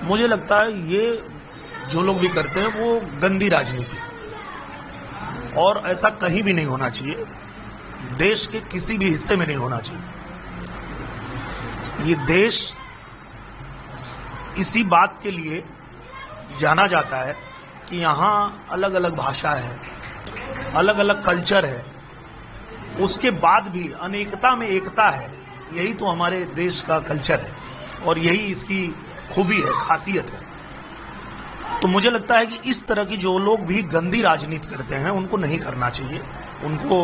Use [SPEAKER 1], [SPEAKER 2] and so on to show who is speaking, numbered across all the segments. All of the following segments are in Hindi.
[SPEAKER 1] मुझे लगता है ये जो लोग भी करते हैं वो गंदी राजनीति है और ऐसा कहीं भी नहीं होना चाहिए, देश के किसी भी हिस्से में नहीं होना चाहिए। ये देश इसी बात के लिए जाना जाता है कि यहाँ अलग अलग भाषा है, अलग अलग कल्चर है, उसके बाद भी अनेकता में एकता है। यही तो हमारे देश का कल्चर है और यही इसकी खूबी है, खासियत है। तो मुझे लगता है कि इस तरह की जो लोग भी गंदी राजनीति करते हैं उनको नहीं करना चाहिए, उनको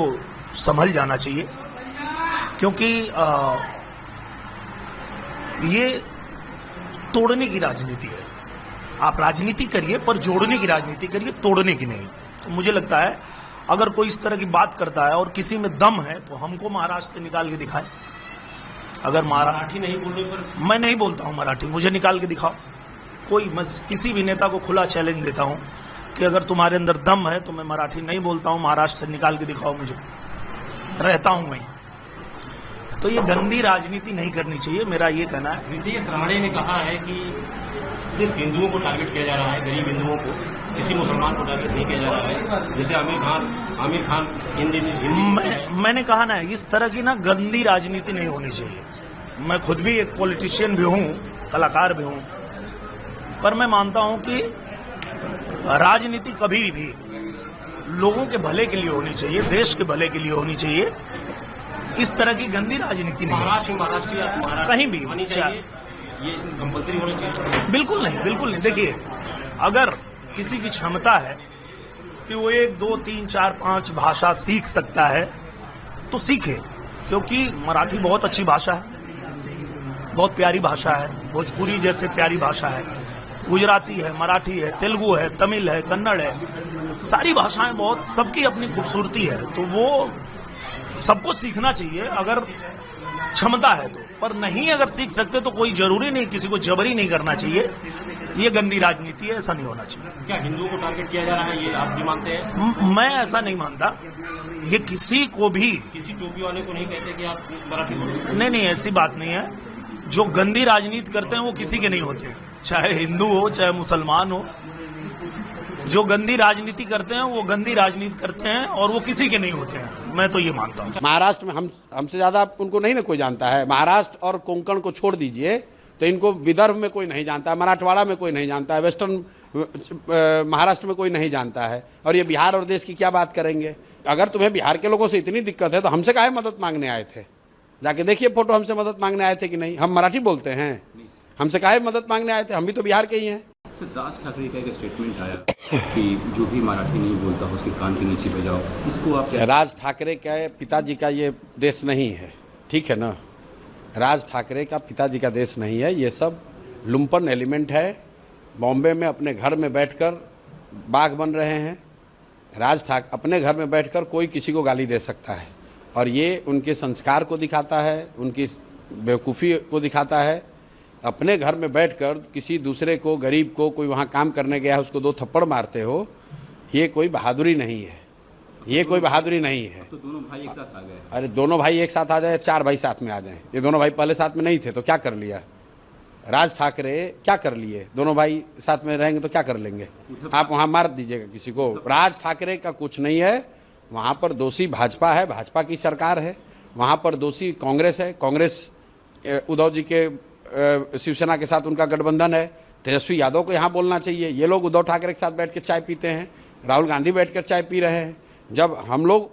[SPEAKER 1] संभल जाना चाहिए, क्योंकि ये तोड़ने की राजनीति है। आप राजनीति करिए पर जोड़ने की राजनीति करिए, तोड़ने की नहीं। तो मुझे लगता है अगर कोई इस तरह की बात करता है और किसी में दम है तो हमको महाराष्ट्र से निकाल के दिखाए। अगर
[SPEAKER 2] मराठी नहीं बोलने पर
[SPEAKER 1] मैं नहीं बोलता हूं मराठी, मुझे निकाल के दिखाओ। मैं किसी भी नेता को खुला चैलेंज देता हूं कि अगर तुम्हारे अंदर दम है तो मैं मराठी नहीं बोलता हूं, महाराष्ट्र से निकाल के दिखाओ मुझे, रहता हूं वहीं। तो ये गंदी राजनीति नहीं करनी चाहिए, मेरा ये कहना है।
[SPEAKER 2] नीतीश राणे ने कहा है कि सिर्फ हिंदुओं को टारगेट किया जा रहा है, गरीब हिंदुओं को, किसी मुसलमान को टारगेट नहीं किया जा रहा है। जैसे आमिर खान हिंदी
[SPEAKER 1] मैंने कहा ना, इस तरह की ना गंदी राजनीति नहीं होनी चाहिए। मैं खुद भी एक पॉलिटिशियन भी हूं, कलाकार भी हूं, पर मैं मानता हूं कि राजनीति कभी भी लोगों के भले के लिए होनी चाहिए, देश के भले के लिए होनी चाहिए। इस तरह की गंदी राजनीति नहीं
[SPEAKER 2] महाराष्ट्र
[SPEAKER 1] कहीं भी
[SPEAKER 2] ये कंपल्सरी होना चाहिए।
[SPEAKER 1] बिल्कुल नहीं, बिल्कुल नहीं। देखिए, अगर किसी की क्षमता है कि वो 1, 2, 3, 4, 5 भाषा सीख सकता है तो सीखे, क्योंकि मराठी बहुत अच्छी भाषा है, बहुत प्यारी भाषा है, भोजपुरी जैसे प्यारी भाषा है, गुजराती है, मराठी है, तेलुगु है, तमिल है, कन्नड़ है, सारी भाषाएं बहुत, सबकी अपनी खूबसूरती है। तो वो सबको सीखना चाहिए अगर क्षमता है तो, पर नहीं अगर सीख सकते तो कोई जरूरी नहीं, किसी को जबरी नहीं करना चाहिए। ये गंदी राजनीति है, ऐसा नहीं होना चाहिए।
[SPEAKER 2] क्या हिंदुओं को टारगेट किया जा रहा है, ये आप भी मानते हैं?
[SPEAKER 1] मैं ऐसा नहीं मानता। ये किसी को भी,
[SPEAKER 2] किसी टोपी वाले को नहीं कहते कि आप मराठी बोलो।
[SPEAKER 1] नहीं, ऐसी बात नहीं है। जो गंदी राजनीति करते हैं वो किसी के नहीं होते, चाहे हिंदू हो चाहे मुसलमान हो। जो गंदी राजनीति करते हैं वो गंदी राजनीति करते हैं और वो किसी के नहीं होते हैं, मैं तो ये मानता हूँ।
[SPEAKER 3] महाराष्ट्र में हमसे ज्यादा उनको नहीं ना कोई जानता है। महाराष्ट्र और कोंकण को छोड़ दीजिए तो इनको विदर्भ में कोई नहीं जानता है, मराठवाड़ा में कोई नहीं जानता है, वेस्टर्न महाराष्ट्र में कोई नहीं जानता है, और ये बिहार और देश की क्या बात करेंगे। अगर तुम्हें बिहार के लोगों से इतनी दिक्कत है तो हमसे काहे मदद मांगने आए थे? जाके देखिए फोटो, हमसे मदद मांगने आए थे कि नहीं? हम मराठी बोलते हैं, हमसे काहे मदद मांगने आए थे? हम भी तो बिहार के ही हैं।
[SPEAKER 4] राज ठाकरे का एक स्टेटमेंट आया कि जो भी मराठी नहीं बोलता हो उसके कान के नीचे बजाओ, इसको आप?
[SPEAKER 3] राज ठाकरे के पिताजी का ये देश नहीं है, ठीक है ना? राज ठाकरे का पिताजी का देश नहीं है। ये सब लुम्पन एलिमेंट है, बॉम्बे में अपने घर में बैठकर बाघ बन रहे हैं। राज ठाकरे अपने घर में बैठकर कोई किसी को गाली दे सकता है, और ये उनके संस्कार को दिखाता है, उनकी बेवकूफ़ी को दिखाता है। अपने घर में बैठकर किसी दूसरे को, गरीब को, कोई वहाँ काम करने गया है उसको 2 थप्पड़ मारते हो, ये कोई बहादुरी नहीं है, ये कोई बहादुरी नहीं है।
[SPEAKER 4] तो दोनों भाई एक साथ आ गए।
[SPEAKER 3] अरे दोनों भाई एक साथ आ जाए, 4 भाई साथ में आ जाएं। ये दोनों भाई पहले साथ में नहीं थे तो क्या कर लिया? राज ठाकरे क्या कर लिए? दोनों भाई साथ में रहेंगे तो क्या कर लेंगे? आप वहाँ मार दीजिएगा किसी को। राज ठाकरे का कुछ नहीं है, वहाँ पर दोषी भाजपा है, भाजपा की सरकार है। वहाँ पर दोषी कांग्रेस है, कांग्रेस उद्धव जी के शिवसेना के साथ उनका गठबंधन है। तेजस्वी यादव को यहाँ बोलना चाहिए। ये लोग उद्धव ठाकरे के साथ बैठ कर चाय पीते हैं, राहुल गांधी बैठ कर चाय पी रहे हैं। जब हम लोग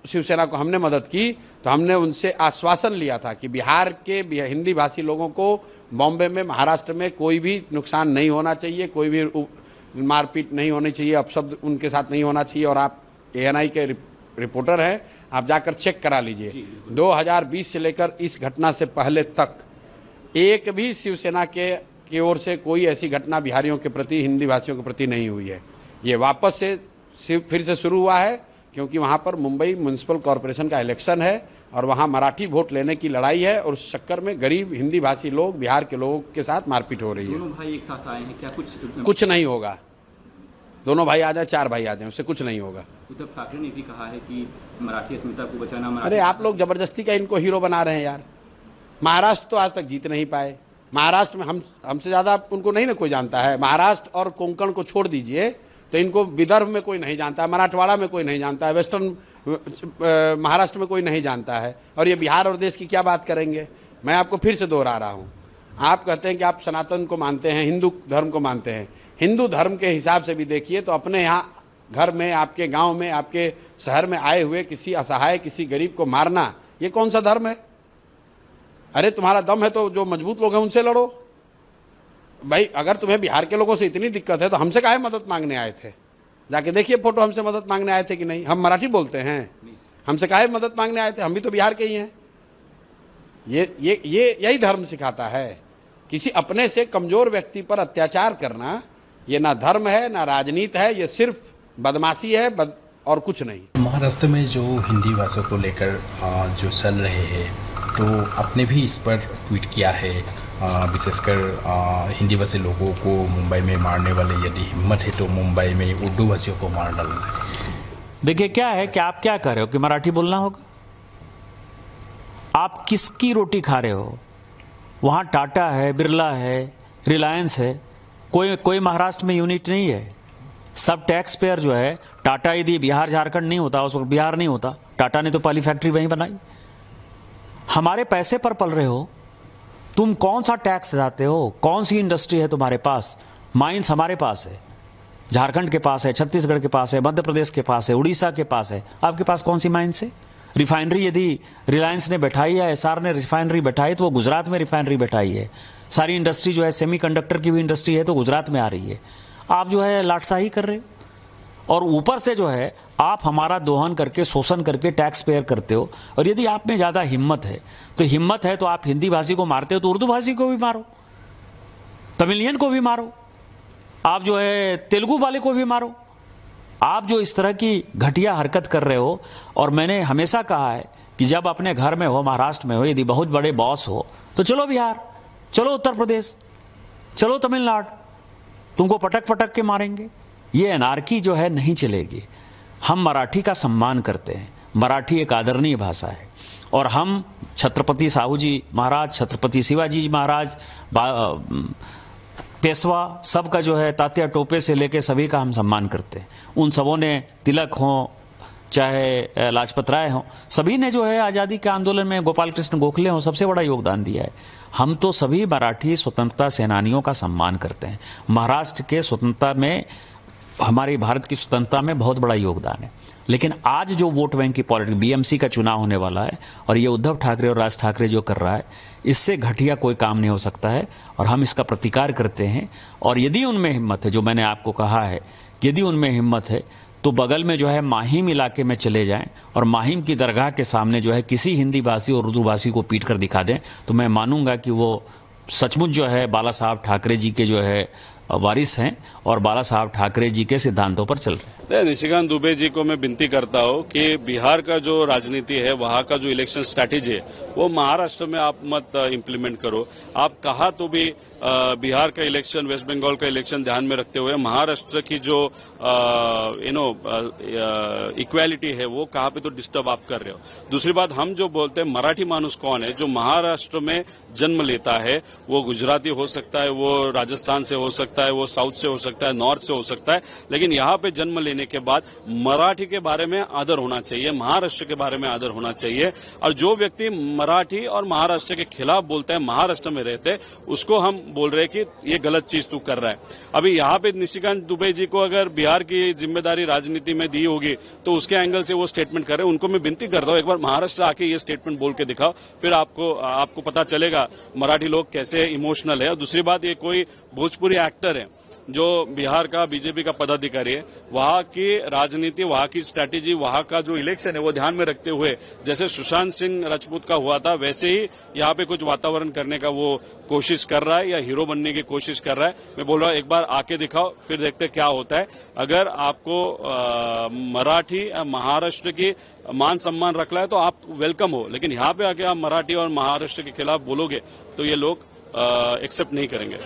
[SPEAKER 3] शिवसेना को हमने मदद की तो हमने उनसे आश्वासन लिया था कि बिहार के हिंदी भाषी लोगों को बॉम्बे में, महाराष्ट्र में कोई भी नुकसान नहीं होना चाहिए, कोई भी मारपीट नहीं होनी चाहिए, अपशब्द उनके साथ नहीं होना चाहिए। और आप ANI के रिपोर्टर हैं, आप जाकर चेक करा लीजिए। 2020 से लेकर इस घटना से पहले तक एक भी शिवसेना की ओर से कोई ऐसी घटना बिहारियों के प्रति, हिंदी भाषियों के प्रति नहीं हुई है। ये वापस से फिर से शुरू हुआ है क्योंकि वहाँ पर मुंबई म्युनिसिपल कॉरपोरेशन का इलेक्शन है और वहाँ मराठी वोट लेने की लड़ाई है, और उस चक्कर में गरीब हिंदी भाषी लोग, बिहार के लोगों के साथ मारपीट हो रही है।
[SPEAKER 4] दोनों भाई एक साथ आए हैं, क्या
[SPEAKER 3] कुछ नहीं होगा। दोनों भाई आ जाए, 4 भाई आ जाए, उससे कुछ नहीं होगा।
[SPEAKER 4] उद्धव ठाकरे ने भी कहा है कि मराठी अस्मिता को बचाना।
[SPEAKER 3] अरे आप लोग जबरदस्ती का इनको हीरो बना रहे हैं यार। महाराष्ट्र तो आज तक जीत नहीं पाए, महाराष्ट्र में हमसे ज़्यादा उनको नहीं ना कोई जानता है। महाराष्ट्र और कोंकण को छोड़ दीजिए तो इनको विदर्भ में कोई नहीं जानता है, मराठवाड़ा में कोई नहीं जानता है, वेस्टर्न महाराष्ट्र में कोई नहीं जानता है, और ये बिहार और देश की क्या बात करेंगे। मैं आपको फिर से दोहरा रहा हूँ, आप कहते हैं कि आप सनातन को मानते हैं, हिंदू धर्म को मानते हैं। हिंदू धर्म के हिसाब से भी देखिए तो अपने यहाँ घर में, आपके गांव में, आपके शहर में आए हुए किसी असहाय, किसी गरीब को मारना, ये कौन सा धर्म है? अरे तुम्हारा दम है तो जो मजबूत लोग हैं उनसे लड़ो भाई। अगर तुम्हें बिहार के लोगों से इतनी दिक्कत है तो हमसे काहे मदद मांगने आए थे? जाके देखिए फोटो, हमसे मदद मांगने आए थे कि नहीं? हम मराठी बोलते हैं, हमसे काहे मदद मांगने आए थे? हम भी तो बिहार के ही हैं। ये यही धर्म सिखाता है। किसी अपने से कमजोर व्यक्ति पर अत्याचार करना ये ना धर्म है, ना राजनीति है, ये सिर्फ बदमाशी है और कुछ नहीं।
[SPEAKER 5] महाराष्ट्र में जो हिंदी भाषा को लेकर जो चल रहे हैं, तो आपने भी इस पर ट्वीट किया है, विशेषकर हिंदी भाषी लोगों को मुंबई में मारने वाले यदि हिम्मत है तो मुंबई में उर्दू भाषियों को मार डालना चाहिए।
[SPEAKER 6] देखिए क्या है कि आप क्या कर रहे हो कि मराठी बोलना होगा? आप किसकी रोटी खा रहे हो? वहां टाटा है, बिरला है, रिलायंस है, कोई महाराष्ट्र में यूनिट नहीं है। सब टैक्स पेयर जो है, टाटा यदि बिहार झारखंड नहीं होता, उस वक्त बिहार नहीं होता, टाटा ने तो पहली फैक्ट्री वहीं बनाई। हमारे पैसे पर पल रहे हो तुम। कौन सा टैक्स देते हो? कौन सी इंडस्ट्री है तुम्हारे पास? माइंस हमारे पास है, झारखंड के पास है, छत्तीसगढ़ के पास है, मध्य प्रदेश के पास है, उड़ीसा के पास है। आपके पास कौन सी माइंस है? रिफाइनरी यदि रिलायंस ने बैठाई या एसआर ने रिफाइनरी बैठाई तो वो गुजरात में रिफाइनरी बैठाई है। सारी इंडस्ट्री जो है, सेमीकंडक्टर की भी इंडस्ट्री है तो गुजरात में आ रही है। आप जो है लाटसाही कर रहे हो और ऊपर से जो है आप हमारा दोहन करके, शोषण करके टैक्स पेयर करते हो। और यदि आप में ज्यादा हिम्मत है तो आप हिंदी भाषी को मारते हो तो उर्दू भाषी को भी मारो, तमिलियन को भी मारो, आप जो है तेलुगु वाले को भी मारो। आप जो इस तरह की घटिया हरकत कर रहे हो, और मैंने हमेशा कहा है कि जब अपने घर में हो, महाराष्ट्र में हो, यदि बहुत बड़े बॉस हो तो चलो बिहार, चलो उत्तर प्रदेश, चलो तमिलनाडु, तुमको पटक पटक के मारेंगे। ये अनार्की जो है नहीं चलेगी। हम मराठी का सम्मान करते हैं, मराठी एक आदरणीय भाषा है, और हम छत्रपति साहू जी महाराज, छत्रपति शिवाजी जी महाराज, पेशवा, सबका जो है तात्या टोपे से लेके सभी का हम सम्मान करते हैं। उन सबों ने, तिलक हो चाहे लाजपत राय हो, सभी ने जो है आज़ादी के आंदोलन में, गोपाल कृष्ण गोखले हो, सबसे बड़ा योगदान दिया है। हम तो सभी मराठी स्वतंत्रता सेनानियों का सम्मान करते हैं। महाराष्ट्र के स्वतंत्रता में, हमारी भारत की स्वतंत्रता में बहुत बड़ा योगदान है। लेकिन आज जो वोट बैंक की पॉलिटिक्स, बीएमसी का चुनाव होने वाला है और ये उद्धव ठाकरे और राज ठाकरे जो कर रहा है, इससे घटिया कोई काम नहीं हो सकता है और हम इसका प्रतिकार करते हैं। और यदि उनमें हिम्मत है, जो मैंने आपको कहा है, यदि उनमें हिम्मत है तो बगल में जो है माहिम इलाके में चले जाएं और माहिम की दरगाह के सामने जो है किसी हिंदी भाषी और उर्दू भाषी को पीट कर दिखा दें, तो मैं मानूंगा कि वो सचमुच जो है बाला साहब ठाकरे जी के जो है वारिस हैं और बाला साहब ठाकरे जी के सिद्धांतों पर चल रहे हैं।
[SPEAKER 7] निशिकांत दुबे जी को मैं विनती करता हूं कि बिहार का जो राजनीति है, वहां का जो इलेक्शन स्ट्रैटेजी है, वो महाराष्ट्र में आप मत इम्प्लीमेंट करो। आप कहा तो भी बिहार का इलेक्शन, वेस्ट बंगाल का इलेक्शन ध्यान में रखते हुए महाराष्ट्र की जो इक्वालिटी है वो कहाँ पे तो डिस्टर्ब आप कर रहे हो। दूसरी बात, हम जो बोलते हैं मराठी मानुस कौन है, जो महाराष्ट्र में जन्म लेता है, वो गुजराती हो सकता है, वो राजस्थान से हो सकता है, वो साउथ से हो सकता है, नॉर्थ से हो सकता है, लेकिन यहाँ पे जन्म लेने के बाद मराठी के बारे में आदर होना चाहिए, महाराष्ट्र के बारे में आदर होना चाहिए। और जो व्यक्ति मराठी और महाराष्ट्र के खिलाफ बोलते हैं, महाराष्ट्र में रहते, उसको हम बोल रहे हैं कि ये गलत चीज तू कर रहा है। अभी यहाँ पे निशिकांत दुबे जी को अगर बिहार की जिम्मेदारी राजनीति में दी होगी तो उसके एंगल से वो स्टेटमेंट कर रहे हैं। उनको मैं विनती करता हूँ, एक बार महाराष्ट्र आके ये स्टेटमेंट बोल के दिखाओ, फिर आपको पता चलेगा मराठी लोग कैसे इमोशनल है। और दूसरी बात, ये कोई भोजपुरी एक्टर है जो बिहार का बीजेपी का पदाधिकारी है, वहां की राजनीति, वहां की स्ट्रैटेजी, वहां का जो इलेक्शन है वो ध्यान में रखते हुए, जैसे सुशांत सिंह राजपूत का हुआ था, वैसे ही यहाँ पे कुछ वातावरण करने का वो कोशिश कर रहा है या हीरो बनने की कोशिश कर रहा है। मैं बोल रहा हूँ एक बार आके दिखाओ, फिर देखते क्या होता है। अगर आपको मराठी महाराष्ट्र की मान सम्मान रखना है तो आप वेलकम हो, लेकिन यहाँ पे आके आप मराठी और महाराष्ट्र के खिलाफ बोलोगे तो ये लोग एक्सेप्ट नहीं करेंगे।